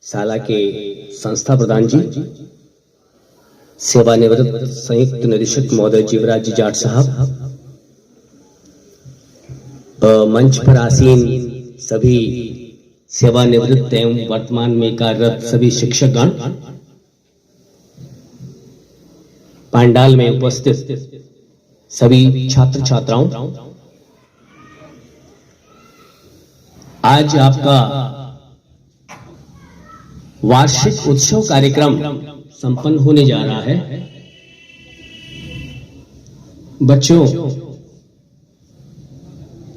शाला के संस्था प्रधान जी, सेवानिवृत्त संयुक्त निदेशक महोदय जीवराज जी जाट साहब, मंच पर आसीन सभी सेवानिवृत्त एवं वर्तमान में कार्यरत सभी शिक्षकगण, पंडाल में उपस्थित सभी छात्र छात्राओं, आज आपका वार्षिक उत्सव कार्यक्रम संपन्न होने जा रहा है। बच्चों,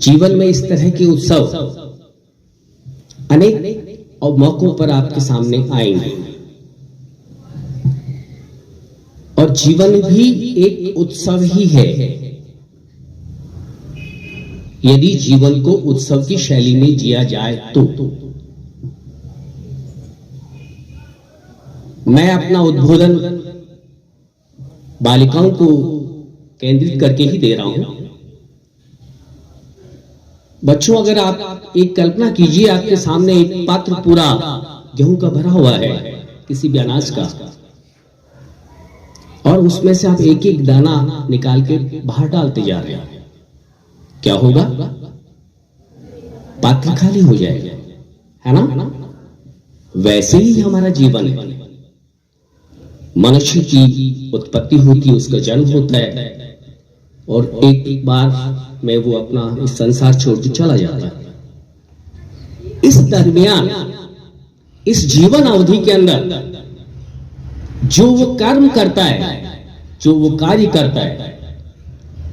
जीवन में इस तरह के उत्सव अनेक और मौकों पर आपके सामने आएंगे और जीवन भी एक उत्सव ही है, यदि जीवन को उत्सव की शैली में जिया जाए तो। मैं अपना उद्बोधन बालिकाओं को केंद्रित करके ही दे रहा हूं। बच्चों, अगर आप एक कल्पना कीजिए, आपके सामने एक पात्र पूरा गेहूं का भरा हुआ है, किसी भी अनाज का, और उसमें से आप एक एक दाना निकाल के बाहर डालते जा रहे हैं, क्या होगा? पात्र खाली हो जाएगा, है ना? वैसे ही हमारा जीवन है। मनुष्य की उत्पत्ति होती है, उसका जन्म होता है और एक बार में वो अपना इस संसार छोड़ के चला जाता है। इस दरमियान, इस जीवन अवधि के अंदर जो वो कर्म करता है, जो वो कार्य करता है,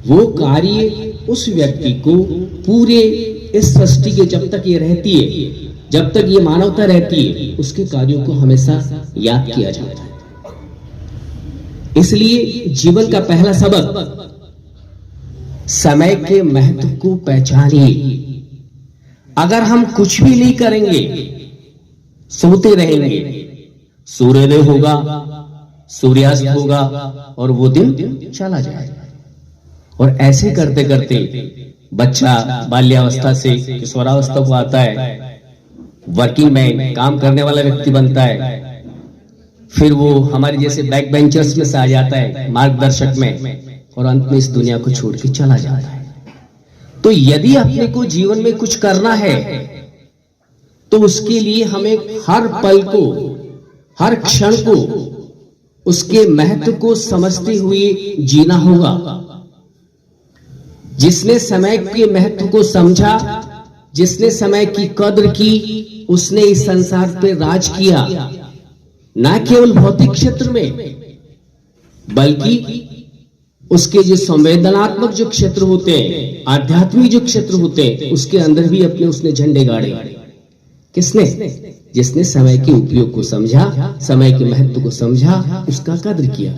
वो कार्य उस व्यक्ति को पूरे इस सृष्टि के जब तक ये रहती है, जब तक ये मानवता रहती है, उसके कार्यों को हमेशा याद किया जाता है। इसलिए जीवन का पहला सबक, समय के महत्व को पहचानिए। अगर हम कुछ भी नहीं करेंगे, सोते रहेंगे, सूर्योदय होगा, सूर्यास्त होगा और वो दिन चला जाएगा। और ऐसे करते करते बच्चा बाल्यावस्था से किशोरावस्था को आता है, वर्किंग मैन, काम करने वाला व्यक्ति बनता है, फिर वो हमारे जैसे बैक बेंचर्स में से आ जाता है, मार्गदर्शक में, और अंत में इस दुनिया को छोड़ के चला जाता है। तो यदि अपने को जीवन में कुछ करना है तो उसके लिए हमें हर पल को, हर क्षण को, उसके महत्व को समझते हुए जीना होगा। जिसने समय के महत्व को समझा, जिसने समय की कद्र की, उसने इस संसार पे राज किया, ना केवल भौतिक क्षेत्र में, बल्कि उसके जो संवेदनात्मक जो क्षेत्र होते हैं, आध्यात्मिक जो क्षेत्र होते हैं, उसके अंदर भी अपने उसने झंडे गाड़े। किसने? जिसने समय के उपयोग को समझा, समय के महत्व को समझा, उसका कद्र किया।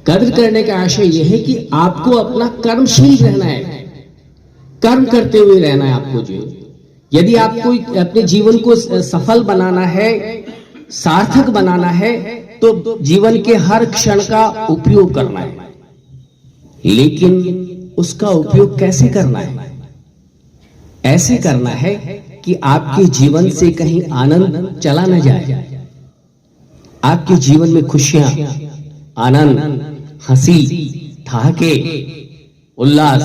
कद्र करने का आशय यह है कि आपको अपना कर्मशील रहना है, कर्म करते हुए रहना है आपको। जो यदि आपको अपने जीवन को सफल बनाना है, सार्थक बनाना है, तो जीवन के हर क्षण का उपयोग करना है। लेकिन उसका उपयोग कैसे करना है? ऐसे करना है कि आपके जीवन से कहीं आनंद चला न जाए। आपके जीवन में खुशियां, आनंद, हंसी, ठहाके, उल्लास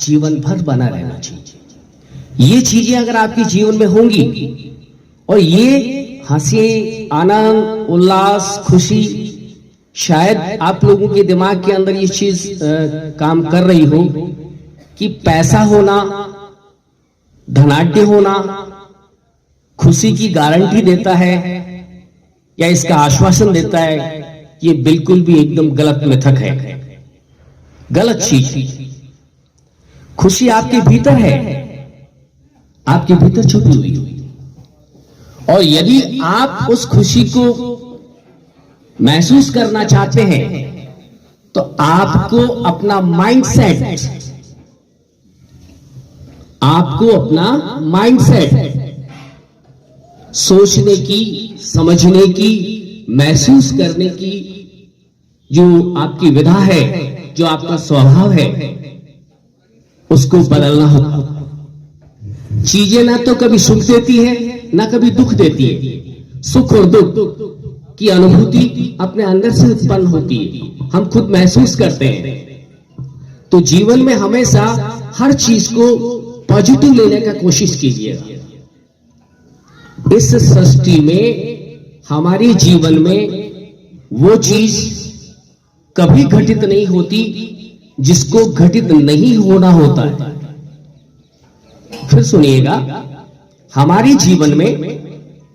जीवन भर बना रहना चाहिए। ये चीजें अगर आपके जीवन में होंगी, और ये हंसी, आनंद, उल्लास, खुशी, शायद आप लोगों के दिमाग के अंदर ये चीज काम कर रही हो कि पैसा होना, धनाढ्य होना खुशी की गारंटी देता है या इसका आश्वासन देता है, ये बिल्कुल भी एकदम गलत मिथक है, गलत चीज। खुशी आपके भीतर है, आपके भीतर छुपी हुई। और यदि आप उस खुशी को महसूस करना चाहते हैं तो आपको अपना माइंडसेट, आपको अपना माइंडसेट सोचने की, समझने की, महसूस करने की जो आपकी विधा है, जो आपका स्वभाव है, उसको बदलना होगा। चीजें ना तो कभी सुख देती है, ना कभी दुख देती है। सुख और दुख की अनुभूति अपने अंदर से उत्पन्न होती है, हम खुद महसूस करते हैं। तो जीवन में हमेशा हर चीज को पॉजिटिव लेने का कोशिश कीजिएगा। इस सृष्टि में हमारे जीवन में वो चीज कभी घटित नहीं होती जिसको घटित नहीं होना होता है। फिर सुनिएगा, हमारे जीवन में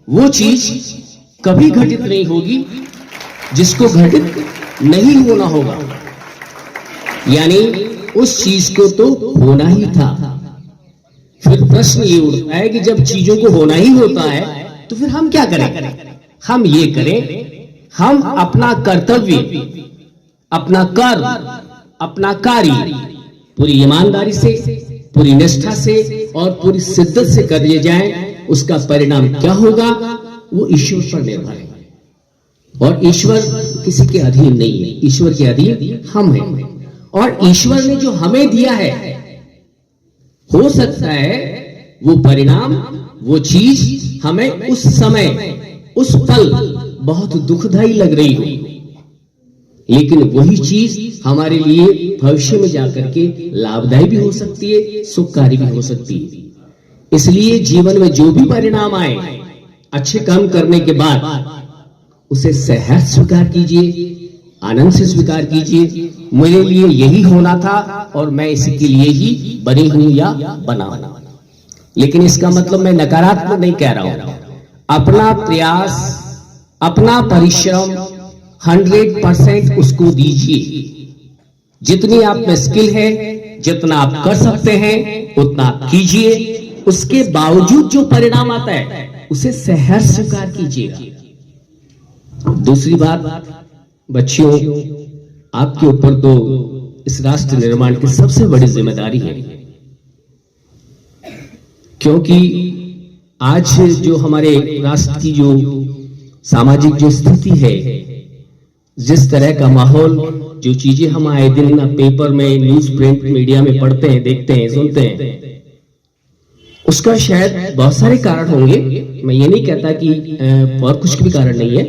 वो चीज कभी घटित नहीं होगी जिसको घटित नहीं होना होगा, यानी उस चीज को तो होना ही था। फिर प्रश्न ये उठता है कि जब चीजों को होना ही होता है तो फिर हम क्या करें? हम ये करें, हम अपना कर्तव्य, अपना कर्म, अपना कार्य पूरी ईमानदारी से, पूरी निष्ठा से और पूरी शिद्दत से कर लिए जाएं। उसका परिणाम क्या होगा वो ईश्वर पर निर्भर है, और ईश्वर किसी के अधीन नहीं है, ईश्वर के अधीन हम हैं। और ईश्वर ने जो हमें दिया है, हो सकता है वो परिणाम, वो चीज हमें उस समय, उस पल बहुत दुखदाई लग रही हो, लेकिन वही चीज हमारे लिए भविष्य में जाकर के लाभदायी भी हो सकती है, सुखकारी भी हो सकती है। इसलिए जीवन में जो भी परिणाम आए, अच्छे काम करने के बाद उसे सहर्ष स्वीकार कीजिए, आनंद से स्वीकार कीजिए। मेरे लिए यही होना था और मैं इसके लिए ही बनी हूं या बना हूं। लेकिन इसका मतलब मैं नकारात्मक नहीं कह रहा हूं। अपना प्रयास, अपना परिश्रम 100% उसको दीजिए। जितनी आप में स्किल है, जितना आप कर सकते हैं उतना आप कीजिए। उसके बावजूद जो परिणाम आता है उसे सहर्ष स्वीकार कीजिएगा। दूसरी बात, बच्चियों, आपके ऊपर तो इस राष्ट्र निर्माण की सबसे बड़ी जिम्मेदारी है, क्योंकि आज जो हमारे राष्ट्र की जो सामाजिक जो स्थिति है, जिस तरह का माहौल, जो चीजें हम आए दिन पेपर में, न्यूज प्रिंट मीडिया में पढ़ते हैं, देखते हैं, सुनते हैं, उसका शायद बहुत सारे कारण होंगे। मैं ये नहीं कहता कि और कुछ भी कारण नहीं है,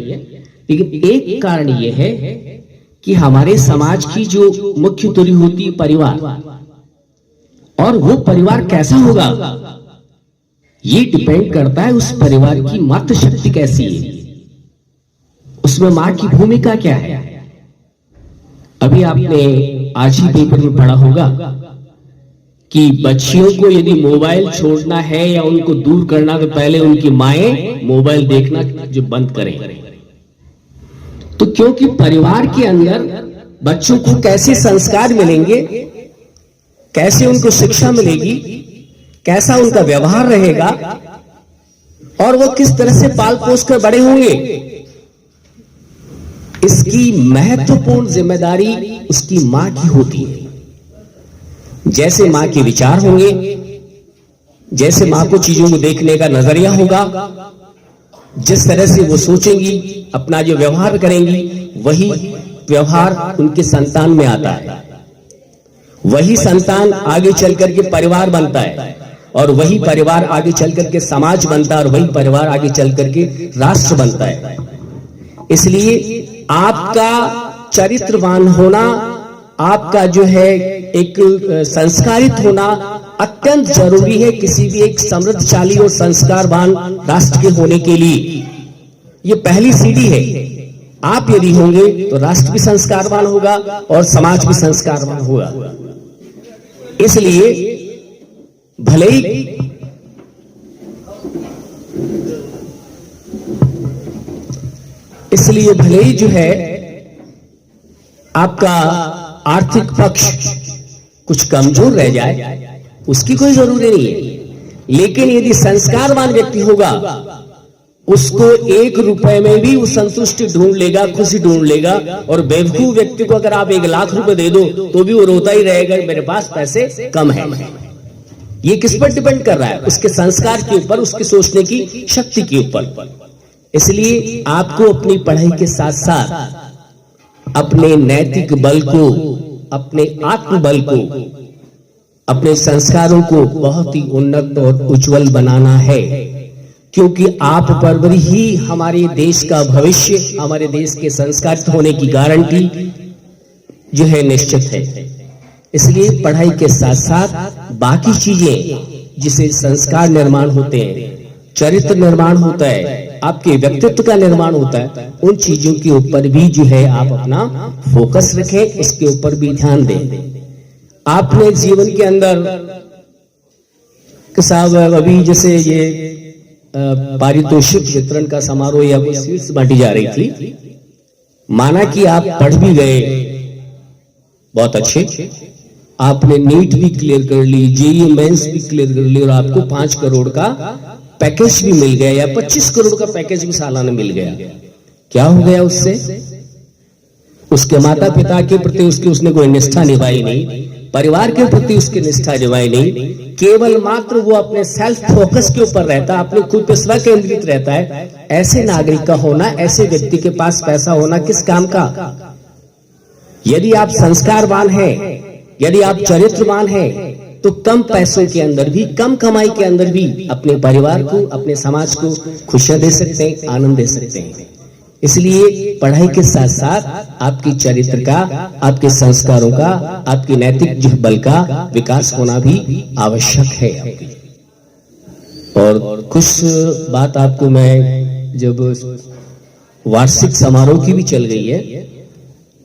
लेकिन एक कारण ये है कि हमारे समाज की जो मुख्य तुरी होती है परिवार, और वो परिवार कैसा होगा ये डिपेंड करता है उस परिवार की मातृ शक्ति कैसी है, उसमें मां की भूमिका क्या है। अभी आपने आज ही पेपर में पढ़ा होगा कि बच्चियों को यदि मोबाइल छोड़ना है या उनको दूर करना, तो पहले उनकी माएं मोबाइल देखना जो बंद करें। तो क्योंकि परिवार के अंदर बच्चों को कैसे संस्कार मिलेंगे, कैसे उनको शिक्षा मिलेगी, कैसा उनका व्यवहार रहेगा और वो किस तरह से पाल पोस कर बड़े होंगे, इसकी महत्वपूर्ण जिम्मेदारी उसकी मां की होती है। जैसे मां के विचार होंगे, जैसे मां को चीजों को देखने का नजरिया होगा, जिस तरह से वो सोचेंगी, अपना जो व्यवहार करेंगी, वही व्यवहार उनके संतान में आता है। वही संतान आगे चल करके परिवार बनता है, और वही परिवार आगे चल करके समाज बनता है, और वही परिवार आगे चल करके राष्ट्र बनता है। इसलिए आपका चरित्रवान होना, आपका जो है एक संस्कारित होना अत्यंत जरूरी है किसी भी एक समृद्धशाली और संस्कारवान राष्ट्र के होने के लिए। ये पहली सीढ़ी है। आप यदि होंगे तो राष्ट्र भी संस्कारवान होगा और समाज भी संस्कारवान होगा। इसलिए भले ही जो है आपका आर्थिक पक्ष कुछ कमजोर रह जाए, उसकी कोई जरूरी नहीं है, लेकिन यदि संस्कारवान व्यक्ति होगा, उसको 1 रुपए में भी वो संतुष्टि ढूंढ लेगा, खुशी ढूंढ लेगा। और बेवकूफ व्यक्ति को अगर आप 1 लाख रुपए दे दो तो भी वो रोता ही रहेगा, मेरे पास पैसे कम है। ये किस पर डिपेंड कर रहा है? उसके संस्कार के ऊपर, उसके सोचने की शक्ति के ऊपर। इसलिए आपको अपनी पढ़ाई के साथ साथ अपने नैतिक बल को, अपने आत्मबल को, अपने संस्कारों को बहुत ही उन्नत और उज्जवल बनाना है। क्योंकि आप पर ही हमारे देश का भविष्य, हमारे देश के संस्कारित होने की गारंटी जो है निश्चित है। इसलिए पढ़ाई के साथ साथ बाकी चीजें जिसे संस्कार निर्माण होते हैं, चरित्र निर्माण होता है, आपके व्यक्तित्व का निर्माण होता है, उन चीजों के ऊपर भी जो है आप अपना फोकस रखें, इसके ऊपर भी ध्यान दें। आपने जीवन के अंदर साहब अभी जैसे ये पारितोषिक वितरण का समारोह या वो सीट्स बांटी जा रही थी, माना कि आप पढ़ भी गए बहुत अच्छे, आपने नीट भी क्लियर कर ली, जेईई मेंस भी क्लियर कर ली और आपको 5 करोड़ का पैकेज भी मिल गया या 25 करोड़ का पैकेज भी सालाना मिल गया। क्या हो गया उससे? उसके माता पिता के प्रति उसने कोई निष्ठा निभाई नहीं, परिवार के प्रति उसकी निष्ठा निभाई नहीं, केवल मात्र वो अपने सेल्फ फोकस के ऊपर रहता, अपने खुद पे स्व केंद्रित रहता है। ऐसे नागरिक का होना, ऐसे व्यक्ति के पास पैसा होना किस काम का? यदि आप संस्कारवान हैं, यदि आप चरित्रवान हैं, तो कम पैसों के अंदर भी, कम कमाई के अंदर भी अपने परिवार को, अपने समाज को खुशियां दे सकते हैं, आनंद दे सकते हैं। इसलिए पढ़ाई के साथ साथ आपकी चरित्र का, आपके संस्कारों का, आपकी नैतिक जो बल का विकास होना भी आवश्यक है। और कुछ बात आपको मैं, जब वार्षिक समारोह की भी चल गई है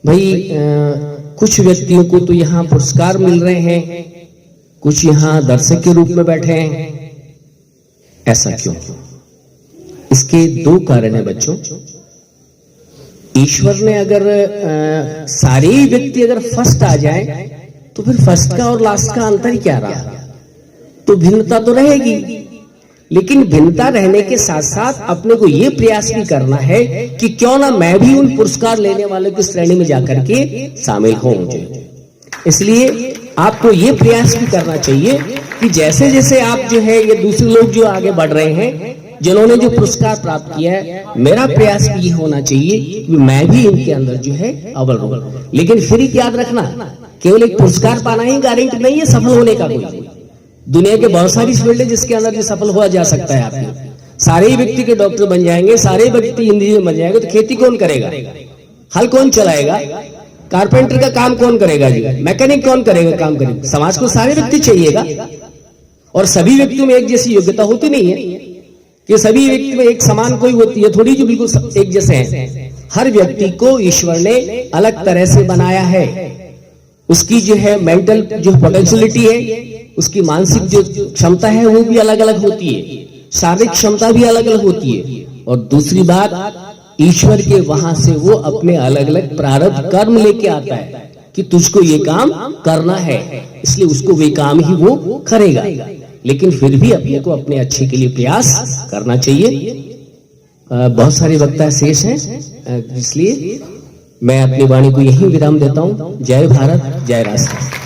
भाई, कुछ व्यक्तियों को तो यहाँ पुरस्कार मिल रहे हैं, कुछ यहाँ दर्शक के रूप में बैठे हैं। ऐसा क्यों? इसके 2 कारण है बच्चों। ईश्वर ने अगर सारे व्यक्ति अगर फर्स्ट आ जाए तो फिर फर्स्ट का और लास्ट का अंतर क्या रहा? तो भिन्नता तो रहेगी, लेकिन भिन्नता रहने के साथ साथ अपने को यह प्रयास भी करना है कि क्यों ना मैं भी उन पुरस्कार लेने वालों की श्रेणी में जाकर के शामिल हूं। इसलिए आपको ये प्रयास भी करना चाहिए कि जैसे जैसे आप जो है, ये दूसरे लोग जो आगे बढ़ रहे हैं, जिन्होंने जो पुरस्कार प्राप्त किया है, मेरा प्रयास भी ये होना चाहिए कि मैं भी इनके अंदर जो है अव्वल रहूं। लेकिन फिर एक याद रखना, केवल एक पुरस्कार पाना ही गारंटी नहीं है सफल होने का। कोई दुनिया के बहुत सारी फील्ड है जिसके अंदर जो सफल हुआ जा सकता है। आपके सारे व्यक्ति के डॉक्टर बन जाएंगे, सारे व्यक्ति इंजीनियर बन जाएंगे, तो खेती कौन करेगा? हल कौन चलाएगा? कारपेंटर का काम कौन करेगा जी? मैकेनिक कौन करेगा? काम करेगा। समाज को सारे व्यक्ति चाहिएगा, और सभी व्यक्तियों में एक जैसी योग्यता होती नहीं है कि सभी व्यक्ति में एक समान कोई होती है, थोड़ी जो बिल्कुल एक जैसे हैं। हर व्यक्ति को ईश्वर ने अलग तरह से बनाया है। उसकी जो है मेंटल जो पोटेंशियलिटी है, उसकी मानसिक जो क्षमता है वो भी अलग अलग होती है, शारीरिक क्षमता भी अलग अलग होती है। और दूसरी बात, ईश्वर के वहां से वो अपने अलग अलग प्रारब्ध कर्म लेके आता है कि तुझको ये काम करना है, इसलिए उसको वे काम ही वो करेगा। लेकिन फिर भी अपने को अपने अच्छे के लिए प्रयास करना चाहिए। बहुत सारे वक्ता शेष हैं, इसलिए मैं अपनी वाणी को यहीं विराम देता हूं। जय भारत, जय राष्ट्र।